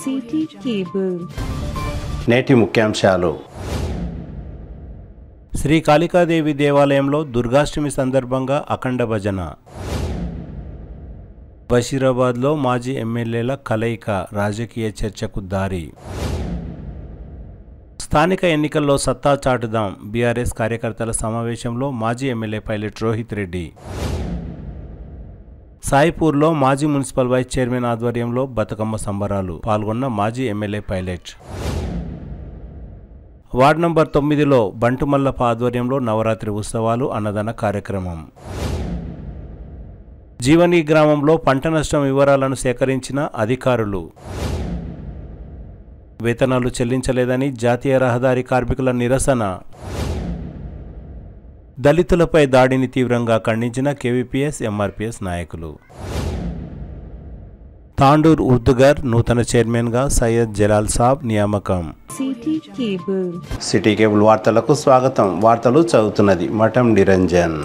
City cable. నేటి ముఖ్యాంశాలు. శ్రీ కాళికాదేవి దేవాలయంలో దుర్గాష్టమి సందర్భంగా అఖండ భజన. బషీరాబాద్లో మాజీ ఎమ్మెల్యేల కలయిక రాజకీయ చర్చకు దారి. స్థానిక ఎన్నికల్లో సత్తా చాటుదాం బీఆర్ఎస్ కార్యకర్తల సమావేశంలో మాజీ ఎమ్మెల్యే పైలట్ రోహిత్ రెడ్డి. సాయిపూర్లో మాజీ మున్సిపల్ వైస్ చైర్మన్ ఆధ్వర్యంలో బతుకమ్మ సంబరాలు పాల్గొన్న మాజీ ఎమ్మెల్యే పైలట్. వార్డు నంబర్ 9లో బంటుమల్లప్ప ఆధ్వర్యంలో నవరాత్రి ఉత్సవాలు అన్నదాన కార్యక్రమం. జీవని గ్రామంలో పంట నష్టం వివరాలను సేకరించిన అధికారులు. వేతనాలు చెల్లించలేదని జాతీయ రహదారి కార్మికుల నిరసన. దళితులపై దాడిని తీవ్రంగా ఖండించిన కేవీపీఎస్ ఎంఆర్పీఎస్ నాయకులు. తాండూర్ ఉర్దుగర్ నూతన చైర్మన్గా సయ్యద్ జలాల్ సాబ్ నియామకం. సిటీ కేబుల్ వార్తలకు స్వాగతం. వార్తలు చదువుతున్నది మఠం నిరంజన్.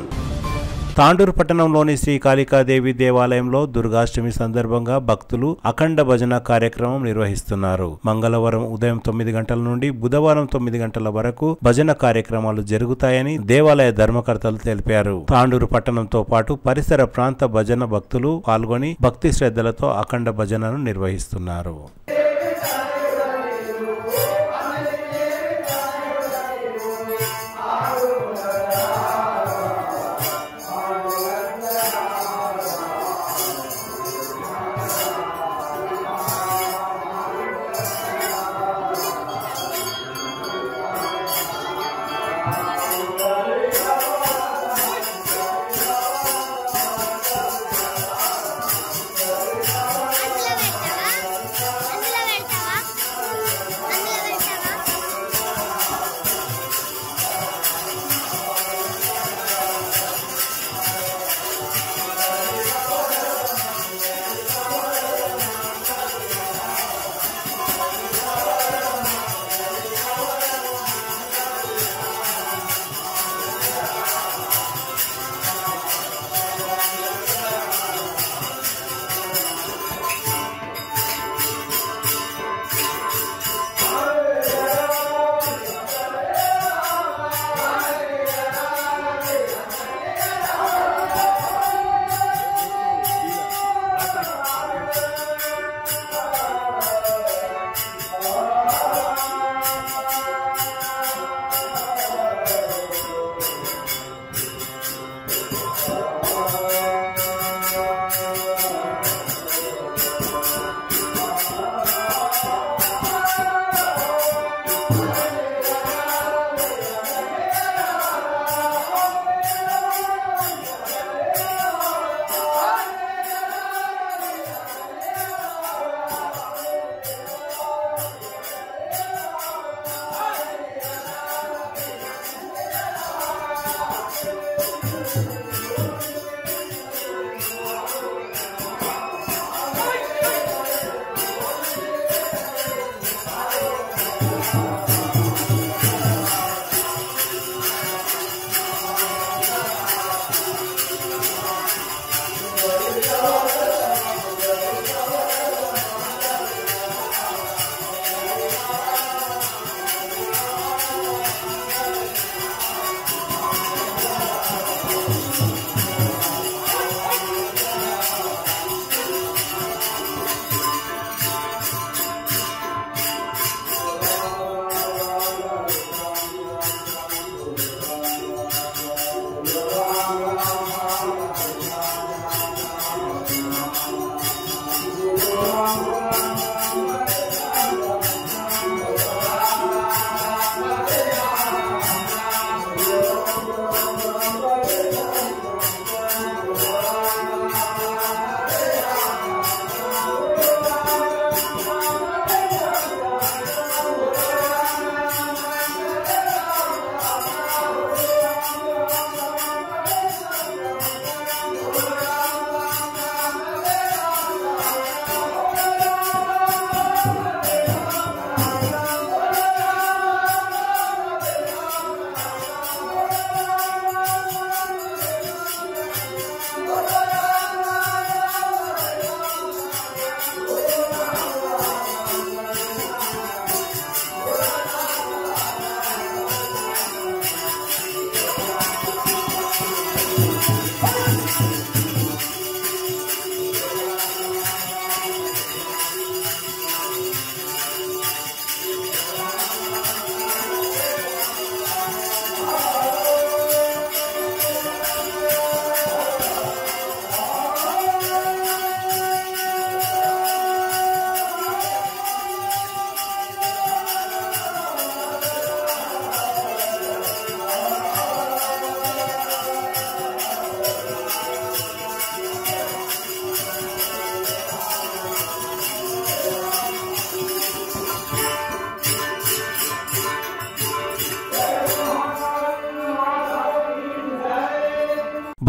తాండూరు పట్టణంలోని శ్రీ కాళికాదేవి దేవాలయంలో దుర్గాష్టమి సందర్భంగా భక్తులు అఖండ భజన కార్యక్రమం నిర్వహిస్తున్నారు. మంగళవారం ఉదయం 9 గంటల నుండి బుధవారం 9 గంటల వరకు భజన కార్యక్రమాలు జరుగుతాయని దేవాలయ ధర్మకర్తలు తెలిపారు. తాండూరు పట్టణంతో పాటు పరిసర ప్రాంత భజన భక్తులు పాల్గొని భక్తి శ్రద్ధలతో అఖండ భజనను నిర్వహిస్తున్నారు.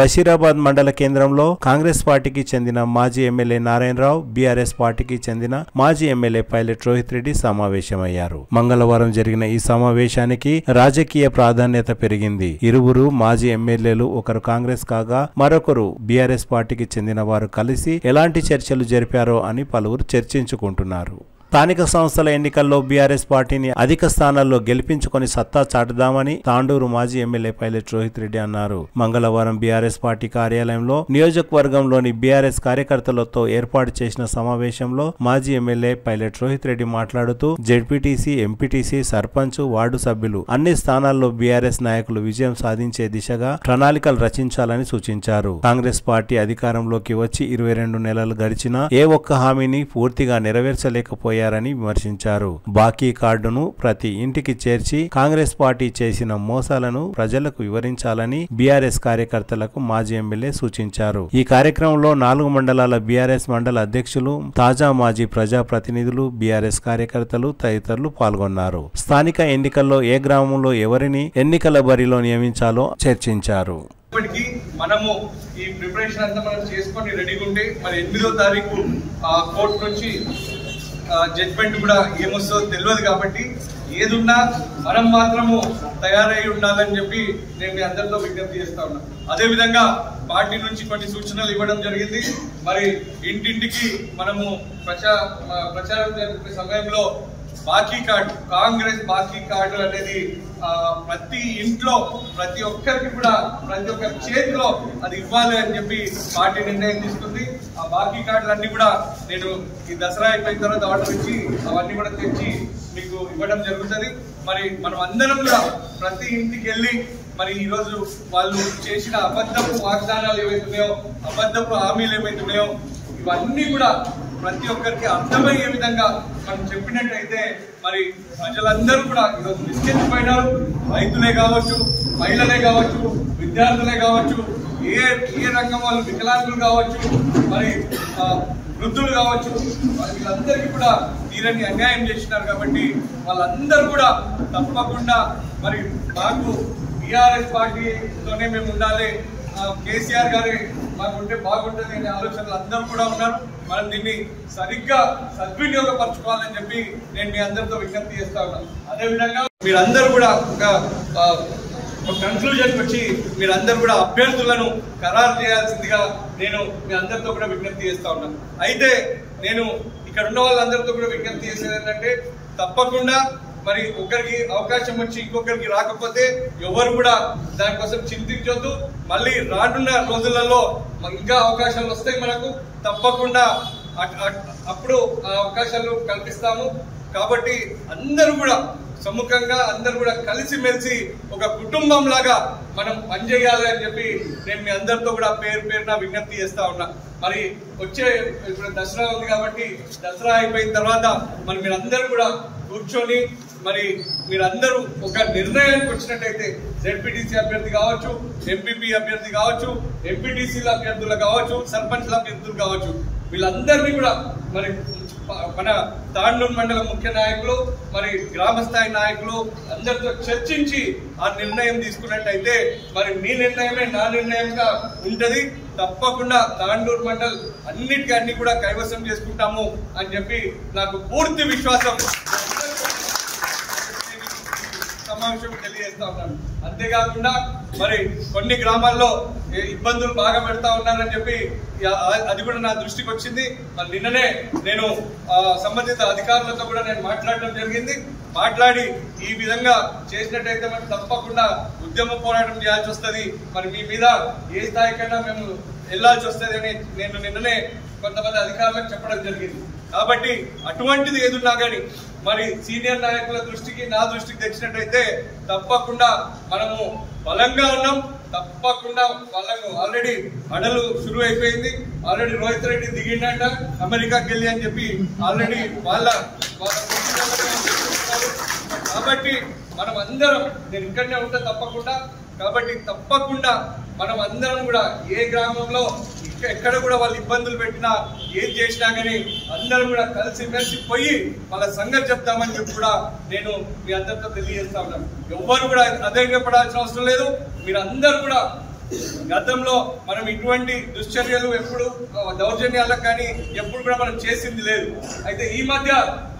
బషీరాబాద్ మండల కేంద్రంలో కాంగ్రెస్ పార్టీకి చెందిన మాజీ ఎమ్మెల్యే నారాయణరావు, బీఆర్ఎస్ పార్టీకి చెందిన మాజీ ఎమ్మెల్యే పైలట్ రోహిత్ రెడ్డి సమావేశమయ్యారు. మంగళవారం జరిగిన ఈ సమావేశానికి రాజకీయ ప్రాధాన్యత పెరిగింది. ఇరువురు మాజీ ఎమ్మెల్యేలు, ఒకరు కాంగ్రెస్ కాగా మరొకరు బీఆర్ఎస్ పార్టీకి చెందిన వారు కలిసి ఎలాంటి చర్చలు జరిపారో అని పలువురు చర్చించుకుంటున్నారు. స్థానిక సంస్థల ఎన్నికల్లో బీఆర్ఎస్ పార్టీని అధిక స్థానాల్లో గెలిపించుకొని సత్తా చాటుదామని తాండూరు మాజీ ఎమ్మెల్యే పైలట్ రోహిత్ రెడ్డి అన్నారు. మంగళవారం బీఆర్ఎస్ పార్టీ కార్యాలయంలో నియోజకవర్గంలోని బీఆర్ఎస్ కార్యకర్తలతో ఏర్పాటు చేసిన సమావేశంలో మాజీ ఎమ్మెల్యే పైలట్ రోహిత్ రెడ్డి మాట్లాడుతూ జెడ్పీటీసీ, ఎంపీటీసీ, సర్పంచ్, వార్డు సభ్యులు అన్ని స్థానాల్లో బీఆర్ఎస్ నాయకులు విజయం సాధించే దిశగా ప్రణాళికలు రచించాలని సూచించారు. కాంగ్రెస్ పార్టీ అధికారంలోకి వచ్చి 22 నెలలు గడిచినా ఏ ఒక్క హామీని పూర్తిగా నెరవేర్చలేకపోయారు విమర్శించారు. బాకీ కార్డును ప్రతి ఇంటికి చేర్చి కాంగ్రెస్ పార్టీ చేసిన మోసాలను ప్రజలకు వివరించాలని బీఆర్ఎస్ కార్యకర్తలకు మాజీ ఎమ్మెల్యే సూచించారు. ఈ కార్యక్రమంలో 4 మండలాల బీఆర్ఎస్ మండల అధ్యక్షులు, తాజా మాజీ ప్రజాప్రతినిధులు, బీఆర్ఎస్ కార్యకర్తలు తదితరులు పాల్గొన్నారు. స్థానిక ఎన్నికల్లో ఏ గ్రామంలో ఎవరిని ఎన్నికల బరిలో నియమించాలో చర్చించారు. మనము ఈ ప్రిపరేషన్ అంతా మనం చేసుకొని రెడీగా ఉంటే మరి 8వ తారీఖు కోర్టు నుంచి జడ్జ్మెంట్ కూడా ఏమొస్తుందో తెలియదు. కాబట్టి ఏదున్నా మనం మాత్రము తయారై ఉండాలని చెప్పి నేను మీ అందరితో విజ్ఞప్తి చేస్తా ఉన్నా. అదేవిధంగా పార్టీ నుంచి కొన్ని సూచనలు ఇవ్వడం జరిగింది. మరి ఇంటింటికి మనము ప్రచారం జరిపే సమయంలో బాకీ కార్డు, కాంగ్రెస్ బాకీ కార్డు అనేది ప్రతి ఇంట్లో ప్రతి ఒక్కరికి కూడా ప్రతి ఒక్కరి చేతిలో అది ఇవ్వాలి అని చెప్పి పార్టీ నిర్ణయం తీసుకుంది. ఆ బాకీ కార్డులన్నీ కూడా నేను ఈ దసరా అయిపోయిన తర్వాత ఆర్డర్ ఇచ్చి అవన్నీ కూడా తెచ్చి మీకు ఇవ్వడం జరుగుతుంది. మరి మనం అందరం కూడా ప్రతి ఇంటికి వెళ్ళి మరి ఈరోజు వాళ్ళు చేసిన అబద్ధపు వాగ్దానాలు ఏవైతున్నాయో, అబద్ధపు హామీలు ఏవైతున్నాయో ఇవన్నీ కూడా ప్రతి ఒక్కరికి అర్థమయ్యే విధంగా మనం చెప్పినట్టయితే మరి ప్రజలందరూ కూడా ఈరోజు విస్కెత్తిపోయినారు. రైతులే కావచ్చు, మహిళలే కావచ్చు, విద్యార్థులే కావచ్చు, ఏ రంగం వాళ్ళు, వికలాంగులు కావచ్చు, మరి వృద్ధులు కావచ్చు, వీళ్ళందరికీ కూడా తీరని అన్యాయం చేసినారు. కాబట్టి వాళ్ళందరూ కూడా తప్పకుండా మరి మాకు టీఆర్ఎస్ పార్టీతోనే మేము ఉండాలి, కేసీఆర్ గారి మాకుంటే బాగుంటుంది అనే ఆలోచనలు అందరూ కూడా ఉన్నారు. మనం దీన్ని సరిగ్గా సద్వినియోగపరచుకోవాలని చెప్పి నేను మీ అందరితో విజ్ఞప్తి చేస్తా ఉన్నాను. అదేవిధంగా మీరందరూ కూడా ఒక కన్క్లూజన్కి వచ్చి మీరందరూ కూడా అభ్యర్థులను ఖరారు చేయాల్సిందిగా నేను మీ అందరితో కూడా విజ్ఞప్తి చేస్తా ఉన్నాను. అయితే నేను ఇక్కడ ఉన్న వాళ్ళందరితో కూడా విజ్ఞప్తి చేసేది ఏంటంటే తప్పకుండా మరి ఒకరికి అవకాశం వచ్చి ఇంకొకరికి రాకపోతే ఎవరు కూడా దానికోసం చింతించొద్దు. మళ్ళీ రానున్న రోజులలో ఇంకా అవకాశాలు వస్తాయి మనకు, తప్పకుండా అప్పుడు ఆ అవకాశాలు కల్పిస్తాము. కాబట్టి అందరూ కూడా సముఖంగా, అందరూ కూడా కలిసిమెలిసి ఒక కుటుంబం లాగా మనం పనిచేయాలి అని చెప్పి నేను మీ అందరితో కూడా పేరున విజ్ఞప్తి చేస్తా ఉన్నా. మరి వచ్చే ఇప్పుడు దసరా ఉంది కాబట్టి దసరా అయిపోయిన తర్వాత మరి మీరందరూ కూడా కూర్చొని మరి మీరందరూ ఒక నిర్ణయానికి వచ్చినట్టయితే జెడ్పీటీసీ అభ్యర్థి కావచ్చు, ఎంపీపీ అభ్యర్థి కావచ్చు, ఎంపీటీసీల అభ్యర్థులు కావచ్చు, సర్పంచ్ల అభ్యర్థులు కావచ్చు, వీళ్ళందరినీ కూడా మరి మన తాండూరు మండల ముఖ్య నాయకులు, మరి గ్రామ స్థాయి నాయకులు అందరితో చర్చించి ఆ నిర్ణయం తీసుకున్నట్టయితే మరి మీ నిర్ణయమే నా నిర్ణయంగా ఉంటది. తప్పకుండా తాండూరు మండల్ అన్నిటికీ అన్ని కూడా కైవసం చేసుకుంటాము అని చెప్పి నాకు పూర్తి విశ్వాసం సమావేశం తెలియజేస్తా ఉన్నాను. అంతేకాకుండా మరి కొన్ని గ్రామాల్లో ఇబ్బందులు బాగా పెడతా ఉన్నారని చెప్పి అది కూడా నా దృష్టికి వచ్చింది. మరి నిన్ననే నేను సంబంధిత అధికారులతో కూడా నేను మాట్లాడడం జరిగింది. మాట్లాడి ఈ విధంగా చేసినట్టయితే మనం తప్పకుండా ఉద్యమ పోరాటం చేయాల్సి వస్తుంది, మరి మీ మీద ఏ స్థాయికైనా మేము వెళ్లాల్సి వస్తుంది అని నేను నిన్ననే కొంతమంది అధికారులకు చెప్పడం జరిగింది. కాబట్టి అటువంటిది ఏదున్నా కానీ మరి సీనియర్ నాయకుల దృష్టికి, నా దృష్టికి తెచ్చినట్టయితే తప్పకుండా మనము బలంగా ఉన్నాం. తప్పకుండా వాళ్ళకు ఆల్రెడీ అడలు షురు అయిపోయింది. ఆల్రెడీ రోహిత్ రెడ్డి దిగిండ అమెరికాకి వెళ్ళి అని చెప్పి ఆల్రెడీ వాళ్ళ కాబట్టి మనం అందరం, నేను ఇక్కడనే ఉంటా తప్పకుండా. కాబట్టి తప్పకుండా మనం అందరం కూడా ఏ గ్రామంలో ఎక్కడ కూడా వాళ్ళు ఇబ్బందులు పెట్టినా ఏం చేసినా కానీ అందరం కూడా కలిసి మెలిసి పోయి వాళ్ళ సంగతి చెప్తామని చెప్పి కూడా నేను మీ అందరితో తెలియజేస్తా ఉన్నాను. ఎవ్వరు కూడా అధైర్యపడాల్సిన అవసరం లేదు. మీరందరూ కూడా గతంలో మనం ఇటువంటి దుశ్చర్యలు ఎప్పుడు దౌర్జన్యాలకు కానీ ఎప్పుడు కూడా మనం చేసింది లేదు. అయితే ఈ మధ్య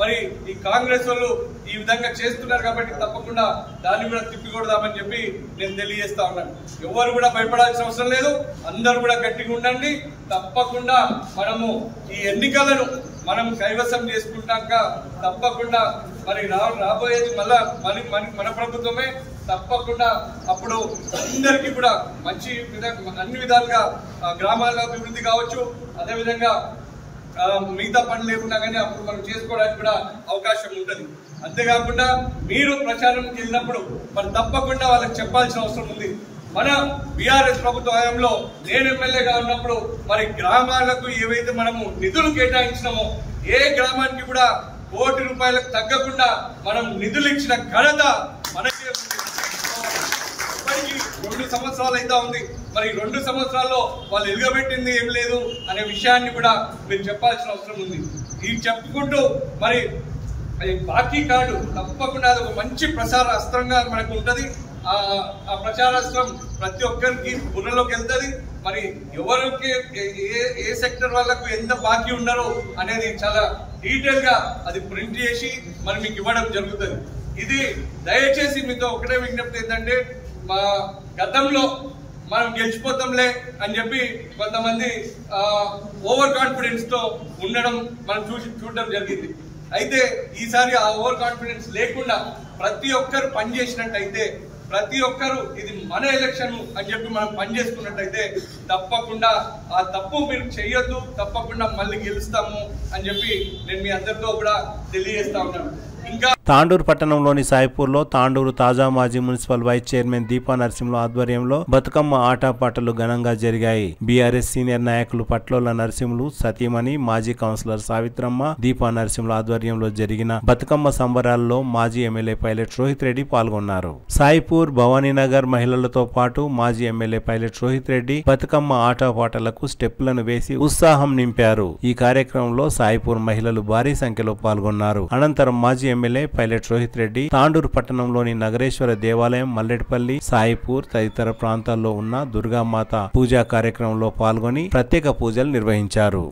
మరి ఈ కాంగ్రెస్ వాళ్ళు ఈ విధంగా చేస్తున్నారు కాబట్టి తప్పకుండా దాన్ని కూడా తిప్పికొడదామని చెప్పి నేను తెలియజేస్తా ఉన్నాను. ఎవరు కూడా భయపడాల్సిన అవసరం లేదు, అందరూ కూడా గట్టిగా ఉండండి. తప్పకుండా మనము ఈ ఎన్నికలను మనం కైవసం చేసుకుంటాక తప్పకుండా మరి రాబోయేది మళ్ళా మన ప్రభుత్వమే. తప్పకుండా అప్పుడు అందరికీ కూడా మంచి అన్ని విధాలుగా గ్రామాల అభివృద్ధి కావచ్చు, అదేవిధంగా మిగతా పనులు లేకున్నా కానీ అప్పుడు మనం చేసుకోవడానికి కూడా అవకాశం ఉంటుంది. అంతేకాకుండా మీరు ప్రచారంకి వెళ్ళినప్పుడు మరి తప్పకుండా వాళ్ళకి చెప్పాల్సిన అవసరం ఉంది. మన బీఆర్ఎస్ ప్రభుత్వ హయాంలో నేను ఎమ్మెల్యేగా ఉన్నప్పుడు మరి గ్రామాలకు ఏవైతే మనము నిధులు కేటాయించినామో ఏ గ్రామానికి కూడా ₹1 తగ్గకుండా మనం నిధులు ఇచ్చిన ఘనత మనకే ఉంది. ఇప్పటికీ 2 సంవత్సరాలు అయితే ఉంది. మరి 2 సంవత్సరాల్లో వాళ్ళు ఎలుగబెట్టింది ఏం లేదు అనే విషయాన్ని కూడా మీరు చెప్పాల్సిన అవసరం ఉంది. ఇది చెప్పుకుంటూ మరి బాకీ కార్డు తప్పకుండా అది ఒక మంచి ప్రచార అస్త్రంగా మనకు ఉంటది. ఆ ప్రచారాస్త్రం ప్రతి ఒక్కరికి బుర్రలోకి వెళ్తుంది. మరి ఎవరికి ఏ సెక్టర్ వాళ్ళకు ఎంత బాకీ ఉన్నారో అనేది చాలా డీటెయిల్ గా అది ప్రింట్ చేసి మరి మీకు ఇవ్వడం జరుగుతుంది. ఇది దయచేసి మీతో ఒకటే విజ్ఞప్తి ఏంటంటే, మా గతంలో మనం గెలిచిపోతాంలే అని చెప్పి కొంతమంది ఓవర్ కాన్ఫిడెన్స్ తో ఉండడం మనం చూడడం జరిగింది. అయితే ఈసారి ఆ ఓవర్ కాన్ఫిడెన్స్ లేకుండా ప్రతి ఒక్కరు పనిచేసినట్టయితే, ప్రతి ఒక్కరు ఇది మన ఎలక్షన్ అని చెప్పి మనం పనిచేసుకున్నట్టయితే తప్పకుండా ఆ తప్పు మీరు చెయ్యొద్దు, తప్పకుండా మళ్ళీ గెలుస్తాము అని చెప్పి నేను మీ అందరితో కూడా తెలియజేస్తా ఉన్నాను. ఇంకా తాండూరు పట్టణంలోని సాయిపూర్లో తాండూరు తాజా మాజీ municipal vice chairman Deepa Narasimhulu ఆధ్వర్యంలో బతుకమ్మ ఆటపాటలు ఘనంగా జరిగాయి. బీఆర్ఎస్ సీనియర్ నాయకులు పట్లోల నరసింహులు, సతీమణి, మాజీ కౌన్సిలర్ సావిత్రమ్మ, దీపా నరసింహుల ఆధ్వర్యంలో జరిగిన బతుకమ్మ సంబరాల్లో మాజీ ఎమ్మెల్యే పైలట్ రోహిత్ రెడ్డి పాల్గొన్నారు. సాయిపూర్, భవానీనగర్ మహిళలతో పాటు మాజీ ఎమ్మెల్యే పైలట్ రోహిత్ రెడ్డి బతుకమ్మ ఆటపాటలకు స్టెప్పులను వేసి ఉత్సాహం నింపారు. ఈ కార్యక్రమంలో సాయిపూర్ మహిళలు భారీ సంఖ్యలో పాల్గొన్నారు. అనంతరం మాజీ ఎమ్మెల్యే పైలట్ రోహిత్ రెడ్డి తాండూరు పట్టణంలోని నగరేశ్వర దేవాలయం, మల్లెడ్పల్లి, సాయిపూర్ తదితర ప్రాంతాల్లో ఉన్న దుర్గామాత పూజా కార్యక్రమంలో పాల్గొని ప్రత్యేక పూజలు నిర్వహించారు.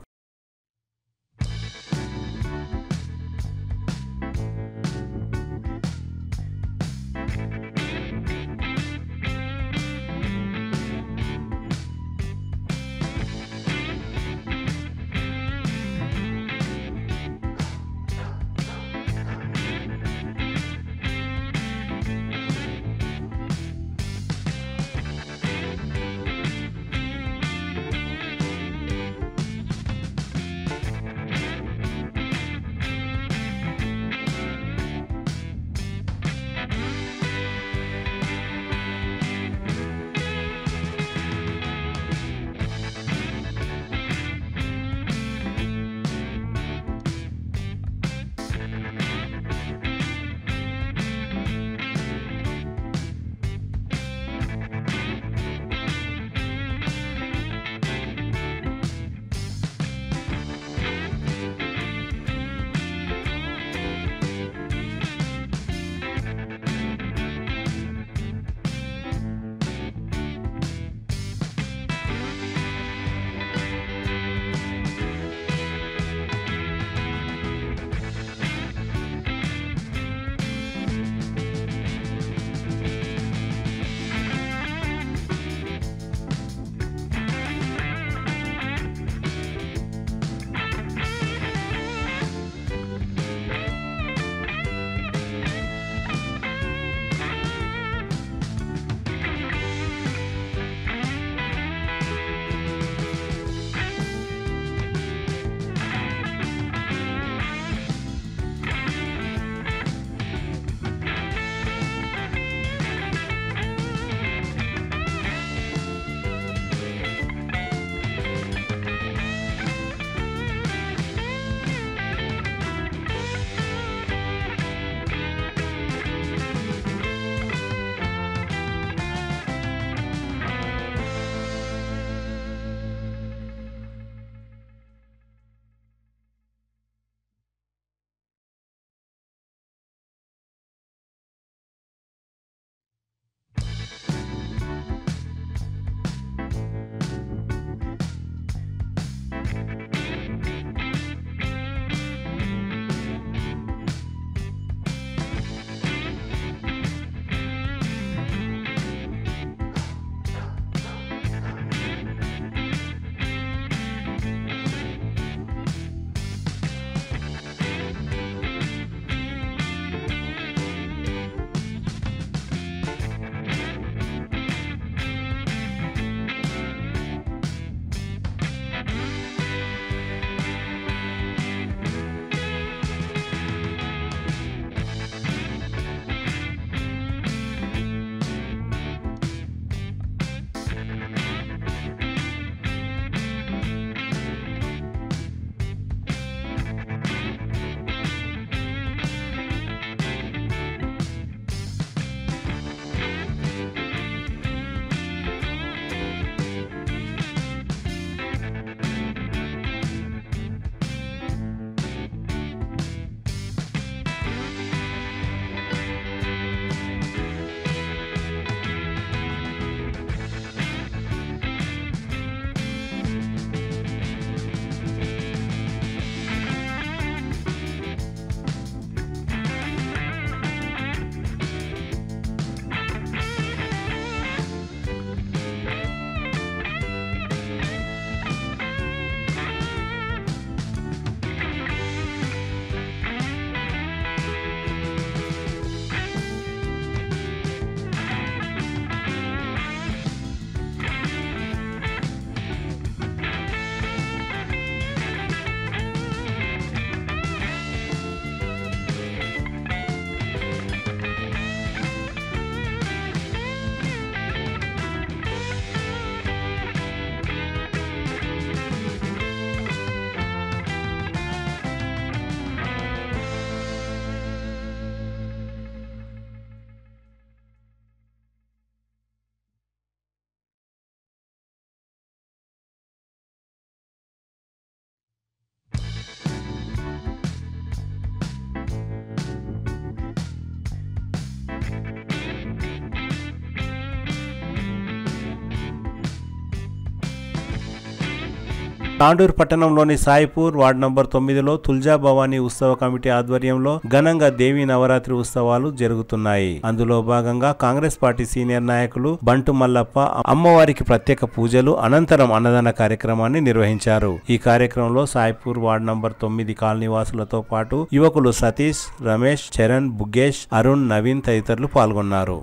తాండూరు పట్టణంలోని సాయిపూర్ వార్డు నంబర్ 9లో తుల్జా భవానీ ఉత్సవ కమిటీ ఆధ్వర్యంలో ఘనంగా దేవీ నవరాత్రి ఉత్సవాలు జరుగుతున్నాయి. అందులో భాగంగా కాంగ్రెస్ పార్టీ సీనియర్ నాయకులు బంటు మల్లప్ప అమ్మవారికి ప్రత్యేక పూజలు అనంతరం అన్నదాన కార్యక్రమాన్ని నిర్వహించారు. ఈ కార్యక్రమంలో సాయిపూర్ వార్డు నంబర్ 9 కాలనీవాసులతో పాటు యువకులు సతీష్, రమేష్, చరణ్, బుగ్గేష్, అరుణ్, నవీన్ తదితరులు పాల్గొన్నారు.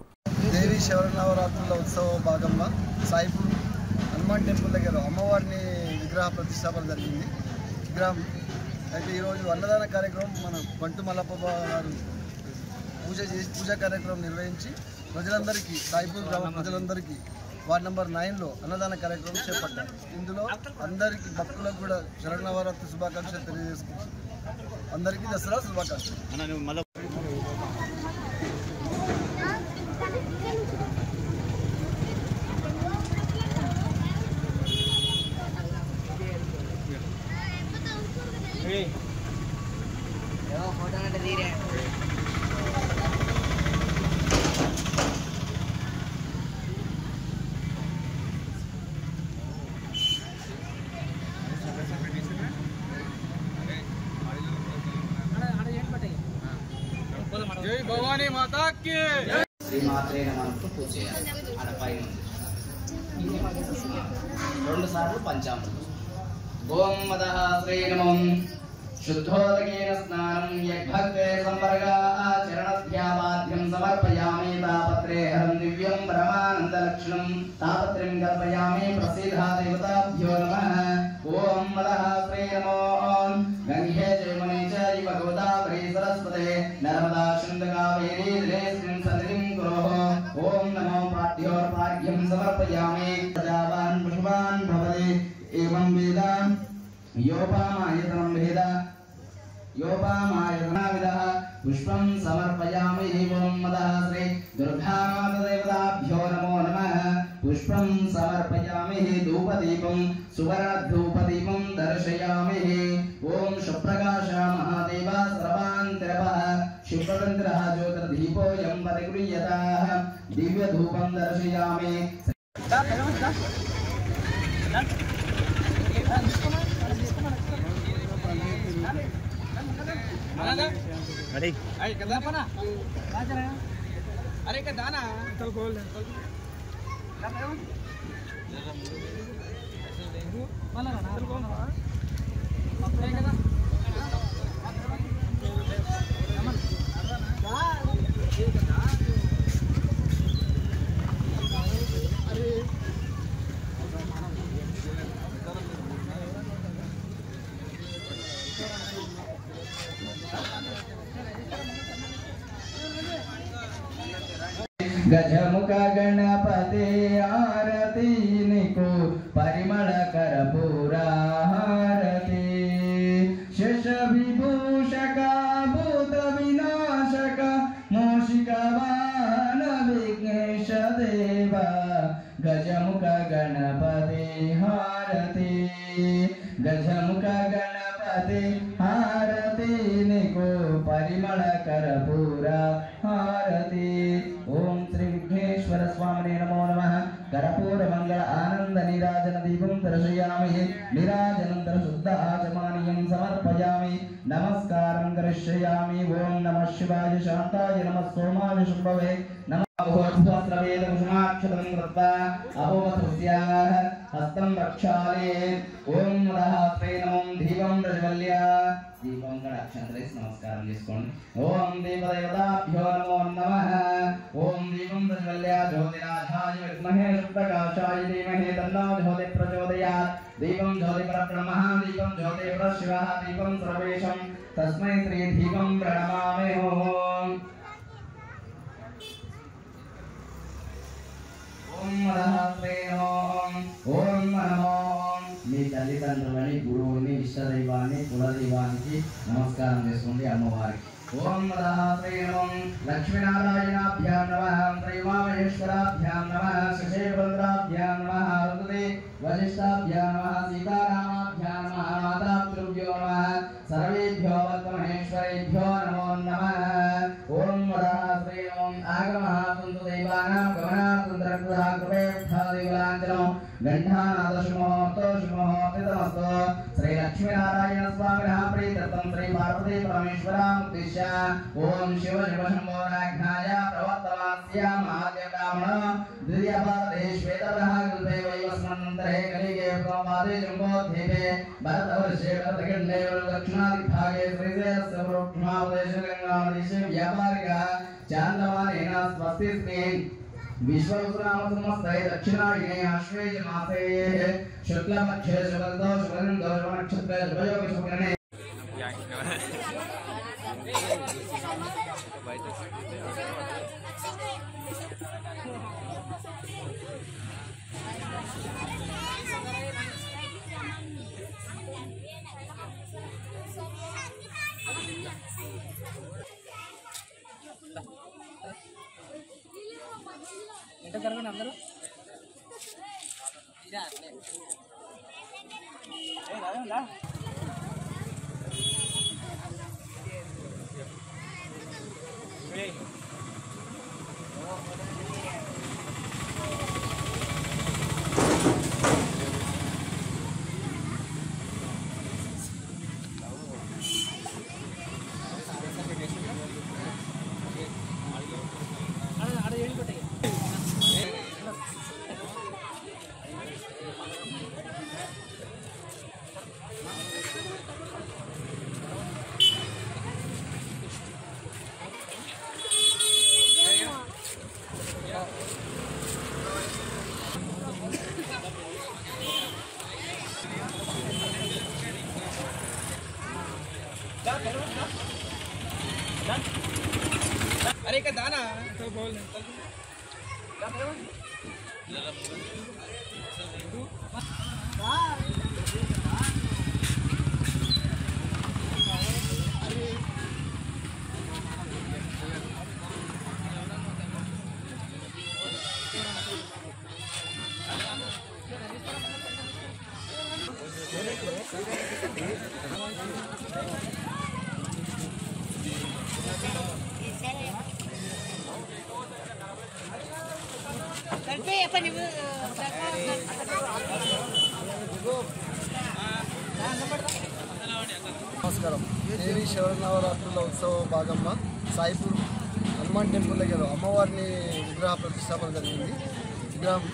దేవీ శరన్నవరాత్రుల ఉత్సవ భాగంగా సాయిపూర్ హనుమాన్ టెంపుల్ దగ్గర అమ్మవారిని విగ్రహ ప్రతిష్టాపన జరిగింది. విగ్రహం అయితే ఈరోజు అన్నదాన కార్యక్రమం మన బంటు మల్లప్ప గారు పూజా కార్యక్రమం నిర్వహించి ప్రజలందరికీ సాయిపూర్ గ్రామ ప్రజలందరికీ వార్డు నంబర్ 9లో అన్నదాన కార్యక్రమం చేపట్టారు. ఇందులో అందరికీ భక్తులకు కూడా శరన్నవరాత్రి శుభాకాంక్షలు తెలియజేసుకుంటారు. అందరికీ దసరా శుభాకాంక్షలు. फोटो ना दी रहे जय भवानी माता की श्री मात्रे नमः पूज చేయాలి. అడపై రెండు సార్లు పంచామృతం. ఓం మదః శ్రీ నమః शुद्धोदकेन स्नानं यद्भक्ते संवर्गाचरणध्यावाद्यं समर्पयामि. तापत्रे हरं दिव्यं परमानन्दलक्षणं तापत्रिं कल्पयामि. प्रसीदा देवताभ्यो नमः. ॐ मदः श्री नमो गङ्गे जयमुने च इव गोदावरी सरस्वते नर्मदा सिन्धुकावेरी जलेऽस्मिन् सन्निधिं कुरुः. ॐ नमो पाठ्योर्पाठ्यं समर्पयामि. प्रजावान् पुष्पान् भवति एवं वेद योपामायतनं वेद योपामायतनाविदः पुष्पं समर्पयामि. ओं मदः श्री दुर्गामातदेवताभ्यो नमो नमः. पुष्पं समर्पयामि. धूपदीपं सुवर्णधूपदीपं दर्शयामि. ओं शुप्रकाश महादेव सर्वान्तरपः शुभतन्त्रः ज्योतिर्दीपोऽयं परिगृह्यतः. दिव्यधूपं दर्शयामि. अरे कदा पना अरे का दाना चल खोल वाला ना चल खोल अरे कदा गजमुख गणपति आरती निको परिमल कर्पूर हारती. शेष विभूषक भूत विनाशक मूषिक वाहन विघ्नेश देवा. गजमुख गणपति हारती. गजमुख गणपति हारती निको परिमल कर्पूर हारती. ओम श्री विघ्नेश्वर स्वामिने नमो नमः. कर्पूर मंगल आनंद निराजन दीपं दर्शयामि. निराजनंतर शुद्ध आचमनीयं समर्पयामि. नमस्कारं करिष्यामि. ओम नमः शिवाय शांताय नमः सोमाय शुभवे नमः. भूर्भुवस्रवेद कुसुमाक्षतं कृत्वा अभोवस्याः हस्तं प्रक्षालयेत्. ओम नमः श्री नमः दीपं प्रज्वल्य दीपं गणाक्षंतरेस नमस्कारं చేసుకోండి. ఓం దేవదేవతాభ్యో నమో నమః. ఓం దీపం ప్రజ్వల్య జ్యోతిరాధాయ విద్మహే శుభ్రకాశాయ ధీమహి తన్నో జ్యోతి ప్రచోదయాత్. దీపం జ్యోతి పరబ్రహ్మః దీపం జ్యోతి పరశివః దీపం సర్వేషం తస్మై శ్రీ దీపం ప్రణమామి. ఓం ఓం నమః శ్రీ ఓం ఓం నమో. మీ తల్లిదండ్రులని గురువుని ఇష్టదైవాన్ని కులదైవానికి నమస్కారం చేసుకోండి అమ్మవారికి. ఓం నమః శ్రీ ఓం లక్ష్మీనారాయణాభ్యాం నమః. శ్రీమామహేశ్వరాభ్యాం నమః. శశేంద్రాభ్యాం నమః. ఋతుదే వశిష్ఠాభ్యాం నమః. సీతారామాభ్యాం నమః. మాతాపితృభ్యో నమః. సర్వేభ్యో వర్తమహేశ్వరేభ్యో నమో నమః. ఓం నమః శ్రీ ఓం ఆగమః కుందు దైవానాం గమనాతంత్రకృతః కృపేర్థ దేవలాంజనం గంధానాద శుభముహూర్తో శుభముహూర్తితమస్తు. लक्ष्मीनारायण स्वामिनः प्रीत्यर्थं श्री पार्वती परमेश्वरामुद्दिश्य ओम शिव शिव शंभो नाघ्नाय प्रवर्तमानस्य महादेवकामण द्वितीयपादे श्वेतग्रहकल्पे वैवस्मन्नन्तरे कलिगे प्रमादे जम्बोद्वीपे भरतवर्षे भरतखण्डे दक्षिणादिभागे श्रीशैलस्य प्रोक्ष्मावदेशे गङ्गादेशे व्यापारिकः चान्दमानेन स्वस्तिस्ते विश्वसुरामसमस्ते दक्षिणायने आश्वेज मासे शुक्लपक्षे शुभदो शुभनन्दो शुभनक्षत्रे शुभयोग शुभकरणे ఎంత కరగండి అందరూ अरे का दाना तो बोल నమస్కారం. దేవి శరన్నవరాత్రుల ఉత్సవ భాగంగా సాయిపూర్ హనుమాన్ టెంపుల్ దగ్గర అమ్మవారిని విగ్రహ ప్రతిష్టాపన జరిగింది. విగ్రహం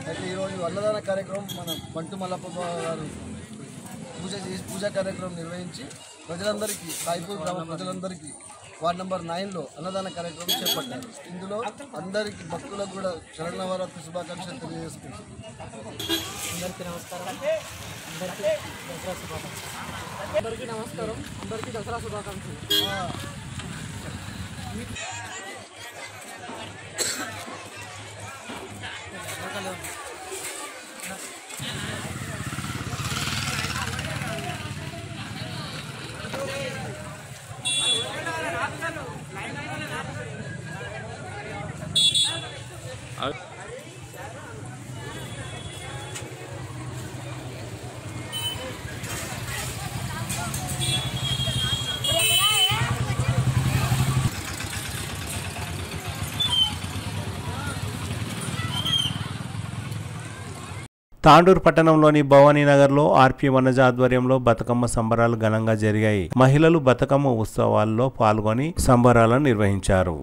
అయితే ఈరోజు అన్నదాన కార్యక్రమం మన బంటు మల్లప్ప గారు పూజా కార్యక్రమం నిర్వహించి ప్రజలందరికీ సాయిపూర్ గ్రామ ప్రజలందరికీ వార్డ్ నెంబర్ 9లో అన్నదాన కార్యక్రమం చేపట్టారు. ఇందులో అందరికీ భక్తులకు కూడా శరన్నవరాత్రి శుభాకాంక్షలు తెలియజేసుకుంటారు. అందరికీ నమస్కారం. అందరికీ దసరా శుభాకాంక్షలు. తాండూరు పట్టణంలోని భవానీనగర్లో ఆర్పీ వనజ ఆధ్వర్యంలో బతుకమ్మ సంబరాలు ఘనంగా జరిగాయి. మహిళలు బతుకమ్మ ఉత్సవాల్లో పాల్గొని సంబరాలను నిర్వహించారు.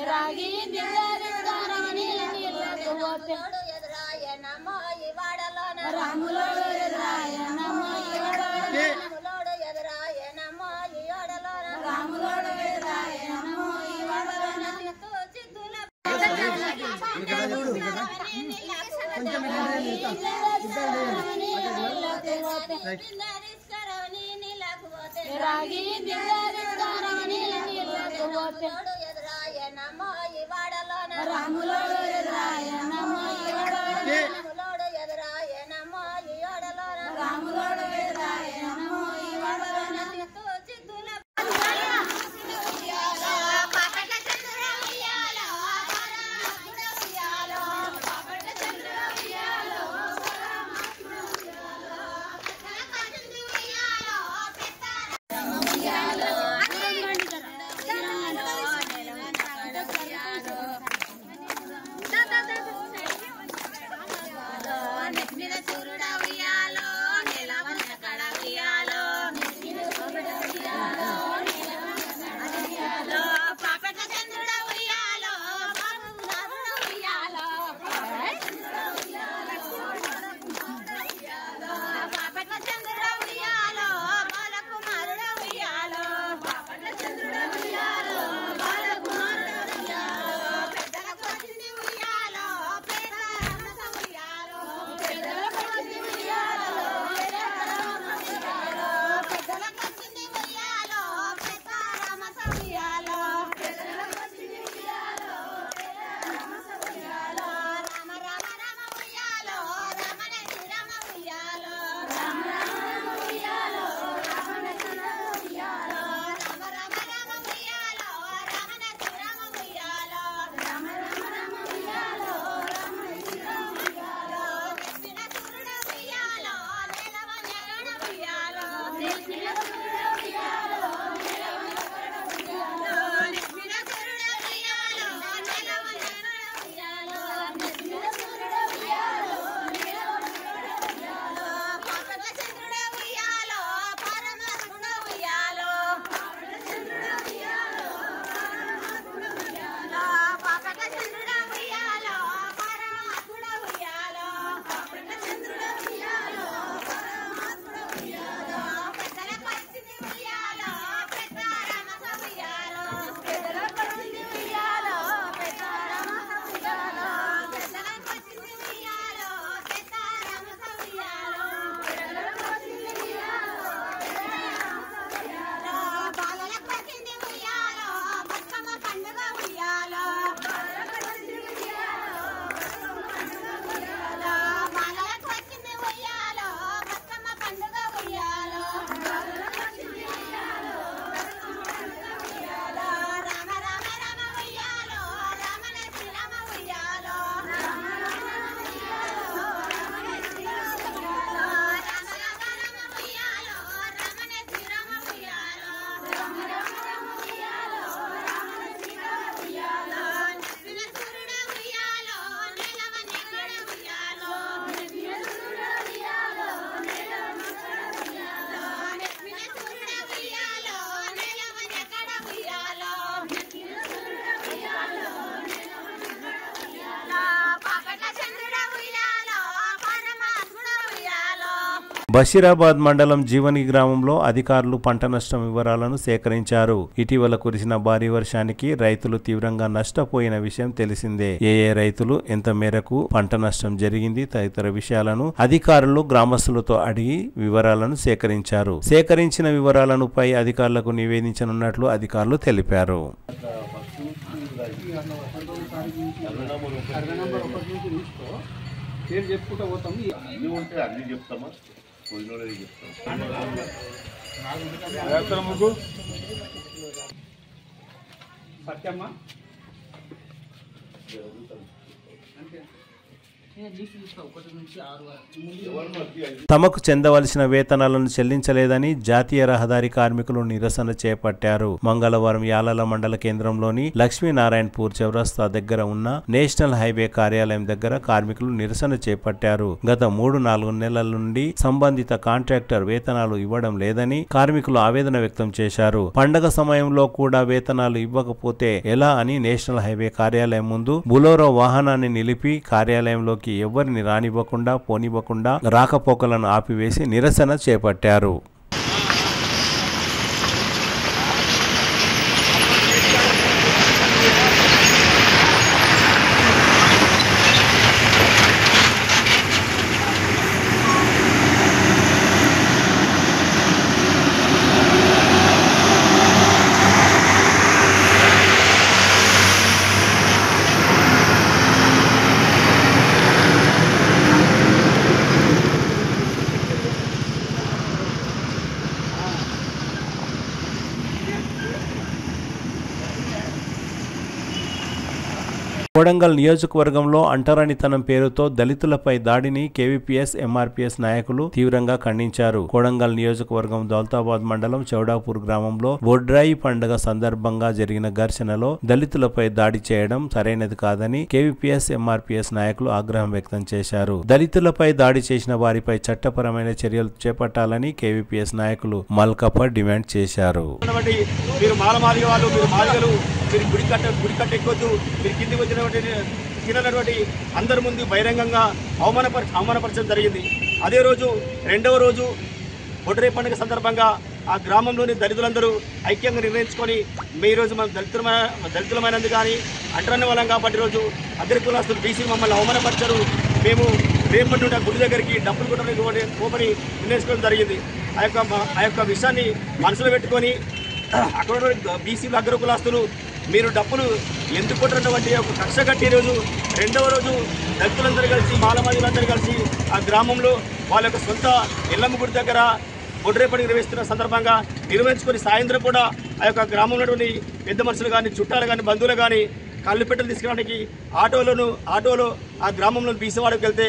రాగి రాములోడు ఎదురాయ నమో ఈ వాడలోన రాములోడు ఎదురాయ నమో ఈ వాడలోన రాములోడు ఎదురాయ నమో ఈ వాడలోన రాములోడు ఎదురాయ నమో ఈ వాడలోన చిత్తుల రాగి ఎదురాయ నమో ఈ వాడలోన రాములోడు ఎదురాయ నమో ఈ వాడలోన రాములోడు ఎదురాయ నమో ఈ వాడలోన రాములోడు ఎదురాయ నమో ఈ వాడలోన చిత్తుల పాపట చంద్ర ఉయ్యాలో బషీరాబాద్ మండలం జీవని గ్రామంలో అధికారులు పంట నష్టం వివరాలను సేకరించారు. ఇటీవల కురిసిన భారీ వర్షానికి రైతులు తీవ్రంగా నష్టపోయిన విషయం తెలిసిందే. ఏ రైతులు ఎంత మేరకు పంట నష్టం జరిగింది తదితర విషయాలను అధికారులు గ్రామస్తులతో అడిగి వివరాలను సేకరించారు. సేకరించిన వివరాలను పై అధికారులకు నివేదించనున్నట్లు అధికారులు తెలిపారు. చెప్పుకుంటూ పోతాం అన్ని ఉంటే అన్ని చెప్తామా పోయినోళ్ళది చెప్తాం సత్యమ్మా తమకు చెందవలసిన వేతనాలను చెల్లించలేదని జాతీయ రహదారి కార్మికులు నిరసన చేపట్టారు. మంగళవారం యాలల మండల కేంద్రంలోని లక్ష్మీనారాయణపూర్ చౌరస్తా దగ్గర ఉన్న నేషనల్ హైవే కార్యాలయం దగ్గర కార్మికులు నిరసన చేపట్టారు. గత 3-4 నెలల నుండి సంబంధిత కాంట్రాక్టర్ వేతనాలు ఇవ్వడం లేదని కార్మికులు ఆవేదన వ్యక్తం చేశారు. పండగ సమయంలో కూడా వేతనాలు ఇవ్వకపోతే ఎలా అని నేషనల్ హైవే కార్యాలయం ముందు బులోరో వాహనాన్ని నిలిపి కార్యాలయంలోకి ఎవరిని రానివ్వకుండా పోనివ్వకుండా రాకపోకలను ఆపివేసి నిరసన చేపట్టారు. కొడంగల్ నియోజకవర్గంలో అంటరానితనం పేరుతో దళితులపై దాడిని కేవీపీఎస్ ఎంఆర్పీఎస్ నాయకులు తీవ్రంగా ఖండించారు. కొడంగల్ నియోజకవర్గం దౌలతాబాద్ మండలం చౌడాపూర్ గ్రామంలో బొడ్రాయి పండుగ సందర్భంగా జరిగిన ఘర్షణలో దళితులపై దాడి చేయడం సరైనది కాదని కేవీపీఎస్ ఎంఆర్పీఎస్ నాయకులు ఆగ్రహం వ్యక్తం చేశారు. దళితులపై దాడి చేసిన వారిపై చట్టపరమైన చర్యలు చేపట్టాలని కేవీపీఎస్ నాయకులు మల్కప్ప డిమాండ్ చేశారు. మీరు గుడికట్ట ఎక్కొద్దు, మీరు కిందికి వచ్చినటువంటి అందరి ముందు బహిరంగంగా అవమానపరచడం జరిగింది. అదే రోజు రెండవ రోజు బొడ్రాయి పండుగ సందర్భంగా ఆ గ్రామంలోని దళితులందరూ ఐక్యంగా నిర్ణయించుకొని ఈరోజు మనం దళితులమైనందుకు కానీ అంటరాని వాళ్ళం కాబట్టి ఈరోజు అగ్ర కులాస్తులు బీసీ మమ్మల్ని అవమానపరిచారు, మేము రేపటి నుండి గుడి దగ్గరికి డబ్బులు కొట్టడానికి పోపని నిర్ణయించుకోవడం జరిగింది. ఆ యొక్క విషయాన్ని మనసులో పెట్టుకొని అక్కడ బీసీలు అగ్ర కులాస్తులు మీరు డబ్బులు ఎందుకు కొట్టినటువంటి ఒక కక్ష కట్టి రోజు రెండవ రోజు దళితులందరూ కలిసి మాలమాదిలందరూ కలిసి ఆ గ్రామంలో వాళ్ళ యొక్క సొంత ఎల్లమ్మ గుడి దగ్గర బొడ్రాయి పండుగ నిర్వహిస్తున్న సందర్భంగా నిర్వహించుకొని సాయంత్రం కూడా ఆ యొక్క గ్రామంలో పెద్ద మనుషులు కానీ చుట్టాలు కానీ బంధువులు కానీ కళ్ళు పెట్టలు తీసుకురావడానికి ఆటోలో ఆ గ్రామంలో బీసీవాడకు వెళ్తే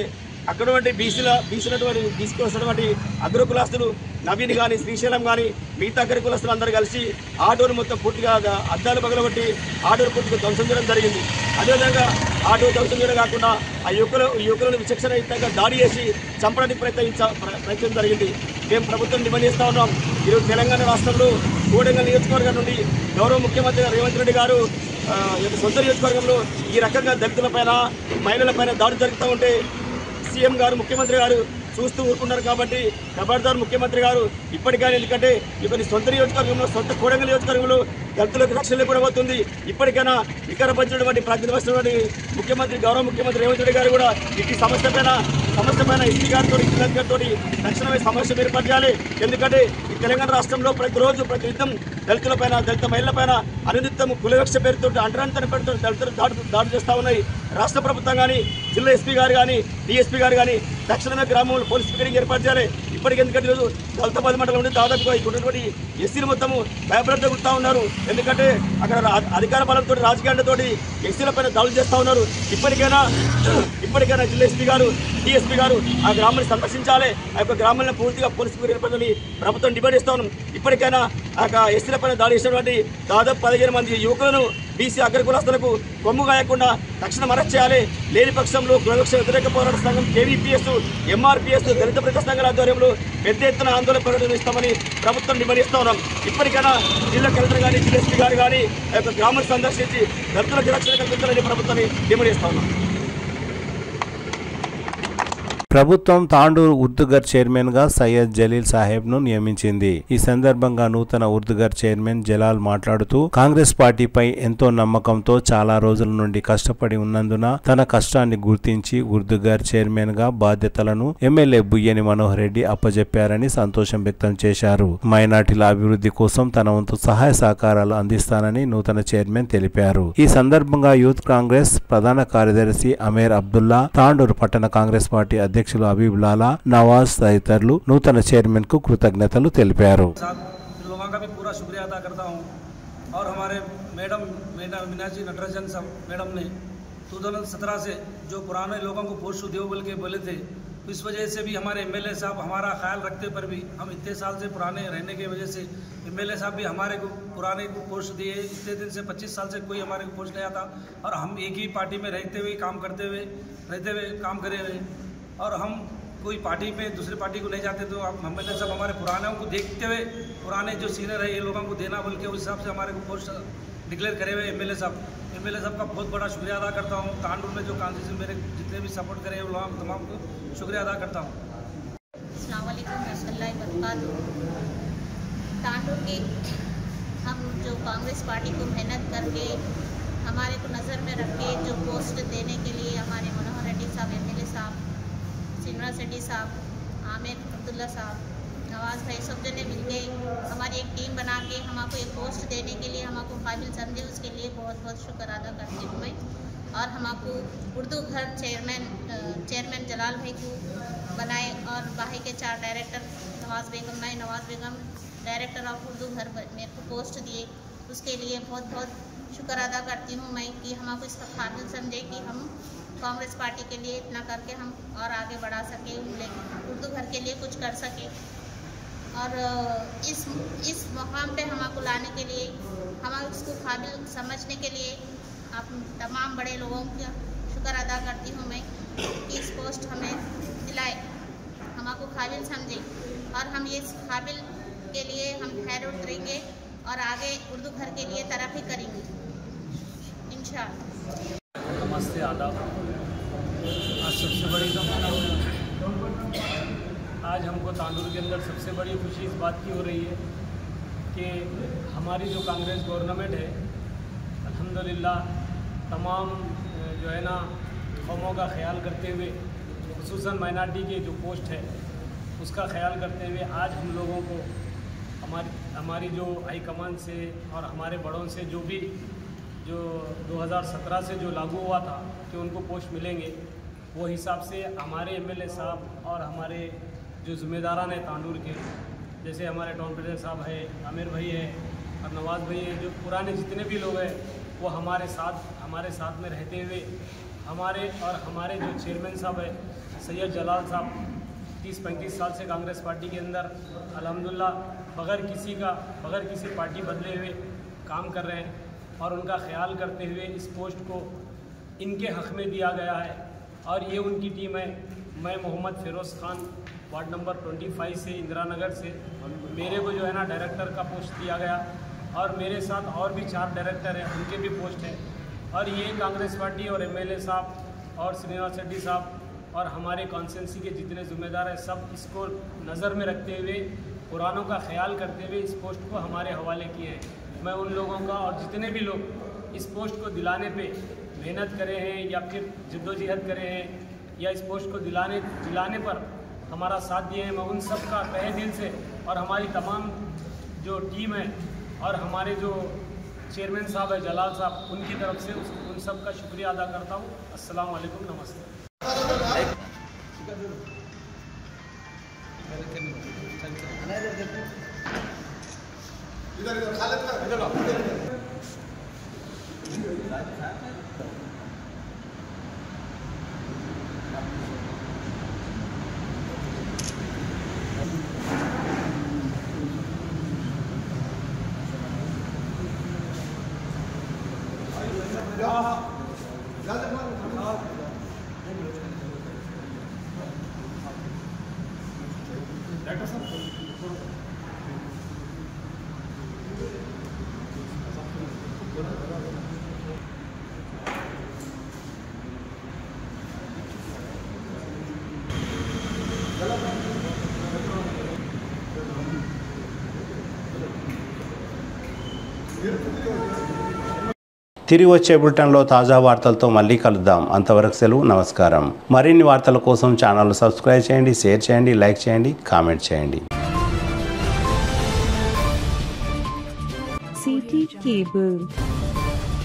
అక్కడ బీసీకి వస్తున్నటువంటి అగ్ర కులాస్తులు నవీన్ కానీ శ్రీశైలం కానీ మిగతా అగ్ర కులాస్తులు అందరూ కలిసి ఆటోను మొత్తం పూర్తిగా అద్దాలు పగలగొట్టి ఆటోను పూర్తిగా ధ్వంసం చేయడం జరిగింది. అదేవిధంగా ఆటో ధ్వంసం చేయడం కాకుండా ఆ యువకులను విచక్షణయుక్తంగా దాడి చేసి చంపడానికి ప్రయత్నం జరిగింది. మేము ప్రభుత్వం డిమాండ్ చేస్తూ ఉన్నాం. ఈరోజు తెలంగాణ రాష్ట్రంలో కొడంగల్ నియోజకవర్గం నుండి గౌరవ ముఖ్యమంత్రి రేవంత్ రెడ్డి గారు సొంత నియోజకవర్గంలో ఈ రకంగా దళితులపైన మహిళలపైన దాడి జరుగుతూ ఉంటే సీఎం గారు ముఖ్యమంత్రి గారు చూస్తూ ఊరుకున్నారు కాబట్టి ఖబర్దార్ ముఖ్యమంత్రి గారు ఇప్పటికైనా, ఎందుకంటే ఇప్పుడు సొంత నియోజకవర్గంలో సొంత కొడంగల్ నియోజకవర్గంలో దళితులకు రక్షణ లేకుండా పోతుంది. ఇప్పటికైనా వికారపరిచినటువంటి ప్రతినిధిస్తున్నటువంటి గౌరవ ముఖ్యమంత్రి రేవంత్ రెడ్డి గారు కూడా ఇట్టి సమస్య పైన ఎస్పీ గారితో జిల్లా గారితో తక్షణమే సమస్య ఏర్పరచాలి. ఎందుకంటే ఈ తెలంగాణ రాష్ట్రంలో ప్రతిరోజు ప్రతినిత్యం దళితులపైన దళిత మహిళలపైన అనునిత్యం కులవివక్ష పేరుతో అంటరానితనం పేరుతో దళితులు దాడి చేస్తూ ఉన్నాయి. రాష్ట్ర ప్రభుత్వం కానీ జిల్లా ఎస్పీ గారు కానీ డిఎస్పీ గారు కానీ తక్షణమే గ్రామంలో పోలీస్ పికెటింగ్ ఏర్పరచాలి. ఇప్పటికీ ఎందుకంటే ఈరోజు దళితాబాద్ మండలం నుండి దాదాపుగా ఉన్నటువంటి ఎస్సీలు మొత్తము భయభ్రాంతులు గుర్తా ఉన్నారు. ఎందుకంటే అక్కడ అధికార బలంతో రాజకీయాలతో ఎస్సీలపైన దాడులు చేస్తూ ఉన్నారు. ఇప్పటికైనా జిల్లా ఎస్పీ గారు డిఎస్పీ గారు ఆ గ్రామాన్ని సందర్శించాలి. ఆ యొక్క గ్రామాలను పూర్తిగా పోలీసు ఏర్పడాలని ప్రభుత్వం డిమాండ్ చేస్తా ఉన్నాం. ఇప్పటికైనా ఆ యొక్క ఎస్సీలపైన దాడి చేసినటువంటి దాదాపు 15 మంది యువకులను బీసీ అగ్ర కులస్తులకు కొమ్ము గాయకుండా తక్షణం అరెస్ట్ చేయాలి. లేని పక్షంలో కులవివక్ష వ్యతిరేక పోరాట సంఘం కేవీపీఎస్ ఎంఆర్పీఎస్ దళిత ప్రజా సంఘాల ఆధ్వర్యంలో పెద్ద ఎత్తున ఆందోళన ప్రకటిస్తామని ప్రభుత్వం డిమాండ్ చేస్తా ఉన్నాం. ఇప్పటికైనా జిల్లా కలెక్టర్ కానీ జిల్లా ఎస్పీ గారు కానీ ఆ యొక్క గ్రామాన్ని సందర్శించి దళితులకు రక్షణ కల్పించాలని ప్రభుత్వాన్ని డిమాండ్ చేస్తా ఉన్నాం. ప్రభుత్వం తాండూరు ఉర్దుగర్ చైర్మన్ గా సయ్యద్ జలీల్ సాహెబ్ ను నియమించింది. ఈ సందర్భంగా నూతన ఉర్దుగర్ చైర్మన్ జలాల్ మాట్లాడుతూ కాంగ్రెస్ పార్టీపై ఎంతో నమ్మకంతో చాలా రోజుల నుండి కష్టపడి ఉన్నందున తన కష్టాన్ని గుర్తించి ఉర్దుగర్ చైర్మన్ గా బాధ్యతలను ఎమ్మెల్యే బుయ్యని మనోహర్ రెడ్డి అప్పజెప్పారని సంతోషం వ్యక్తం చేశారు. మైనార్టీల అభివృద్ధి కోసం తన వంతు సహాయ సహకారాలు అందిస్తానని నూతన చైర్మన్ తెలిపారు. ఈ సందర్భంగా యూత్ కాంగ్రెస్ ప్రధాన కార్యదర్శి అమీర్ అబ్దుల్లా, తాండూరు పట్టణ కాంగ్రెస్ పార్టీ అధ్యక్షులు హబీబ్ లాలా, నవాజ్ తదితరులు నూతన చైర్మన్ కు కృతజ్ఞతలు తెలిపారు. और हमारे मैडम मीनाक्षी नटराजन मैडम ने 2017 से जो पुराने लोगों को पोस्ट दियो बोल के बोले थे, इस वजह से भी हमारे एमएलए साहब हमारा ख्याल रखते पर भी हम इतने साल से पुराने रहने की वजह से एमएलए साहब भी हमारे को पुराने को पोस्ट दिए। इतने दिन से 25 साल से कोई हमारे को पोस्ट नहीं आता और हम एक ही पार्टी में रहते हुए काम करे हुए और हम कोई पार्टी में दूसरी पार्टी को नहीं जाते। तो अब एमएलए साहब हमारे पुरानों को देखते हुए पुराने जो सीनियर है ये लोगों को देना बोल के उस हिसाब से हमारे को पोस्ट डिक्लेयर करे हुए एमएलए साहब का बहुत बड़ा शुक्रिया अदा करता हूँ। तांडूर में जो कांग्रेस मेरे जितने भी सपोर्ट करे वो लोग तमाम को शुक्रिया अदा करता हूँ। अस्सलाम वालेकुम रहमतुल्लाहि व बरकातहू। तांडूर के हम जो कांग्रेस पार्टी को मेहनत करके हमारे को नज़र में रख के जो पोस्ट देने के लिए हमारे मनोहर रेड्डी साहब, एमएलए साहब, श्रीनिवास रेड्डी साहब, आमिर अब्दुल्ला साहब, नवाज भाई सब जने मिलके हमारी एक टीम बना के हमको एक पोस्ट देने के लिए हमको काबिल समझे, उसके लिए बहुत बहुत शुक्र अदा करती हूँ मैं। और हमको उर्दू घर चेयरमैन जलाल भाई को बनाए और बाहर के 4 director Nawaz Begum director of Urdu घर मेरे को पोस्ट दिए, उसके लिए बहुत बहुत शुक्र अदा करती हूँ मैं कि हमको इसका काबिल समझे कि हम कांग्रेस पार्टी के लिए इतना करके हम और आगे बढ़ा सके, लेकिन उर्दू घर के लिए कुछ कर सके। और इस मुकाम पे हमको लाने के लिए हम इसको काबिल समझने के लिए आप तमाम बड़े लोगों का शुक्र अदा करती हूँ मैं कि इस पोस्ट हमें दिलाए, हमको काबिल समझे और हम ये काबिल के लिए हम खैर उतरेंगे और आगे उर्दू घर के लिए तरक्की करेंगे इंशाअल्लाह। नमस्ते, आदाब। आज सबसे बड़ी आज हमको तांडूर के अंदर सबसे बड़ी खुशी इस बात की हो रही है कि हमारी जो कांग्रेस गवर्नमेंट है अल्हम्दुलिल्लाह तमाम जो है ना कौमों का ख्याल करते हुए खुसूसन माइनॉरिटी के जो पोस्ट है उसका ख्याल करते हुए आज हम लोगों को हमारी जो हाईकमान से और हमारे बड़ों से जो 2017 से जो लागू हुआ था कि उनको पोस्ट मिलेंगे, वो हिसाब से हमारे एमएलए साहब और हमारे जो ज़िम्मेदारान हैं तांडूर के, जैसे हमारे टाउन प्रेसिडेंट साहब है, आमिर भाई है और नवाज़ भाई है, जो पुराने जितने भी लोग हैं वो हमारे साथ में रहते हुए हमारे जो चेयरमैन साहब है सैयद जलाल साहब 30-35 साल से कांग्रेस पार्टी के अंदर अल्हम्दुलिल्लाह बगैर किसी पार्टी बदले हुए काम कर रहे हैं और उनका ख्याल करते हुए इस पोस्ट को इनके हक़ में दिया गया है। और ये उनकी टीम है। मैं मोहम्मद फ़िरोज़ ख़ान वार्ड नंबर 25 से इंदिरा नगर से मेरे को जो है ना डायरेक्टर का पोस्ट दिया गया और मेरे साथ और भी 4 डायरेक्टर हैं, उनके भी पोस्ट हैं। और ये कांग्रेस पार्टी और एमएलए साहब और श्रीनिवास रेड्डी साहब और हमारे कॉन्स्टिट्यूंसी के जितने ज़िम्मेदार हैं सब इसको नज़र में रखते हुए पुरानों का ख्याल करते हुए इस पोस्ट को हमारे हवाले किए हैं। मैं उन लोगों का और जितने भी लोग इस पोस्ट को दिलाने पे मेहनत करे हैं या फिर जद्दोजहद करे हैं या इस पोस्ट को दिलाने पर हमारा साथ दिए हैं, मैं उन सब का तहे दिल से और हमारी तमाम जो टीम है और हमारे जो चेयरमैन साहब है जलाल साहब, उनकी तरफ से उन सब का शुक्रिया अदा करता हूँ। अस्सलाम वालेकुम, नमस्ते। తిరిగి వచ్చే బులెటిన్లో తాజా వార్తలతో మళ్ళీ కలుద్దాం. అంతవరకు సెలవు, నమస్కారం. మరిన్ని వార్తల కోసం ఛానల్ సబ్స్క్రైబ్ చేయండి, షేర్ చేయండి, లైక్ చేయండి, కామెంట్ చేయండి. CT Cable.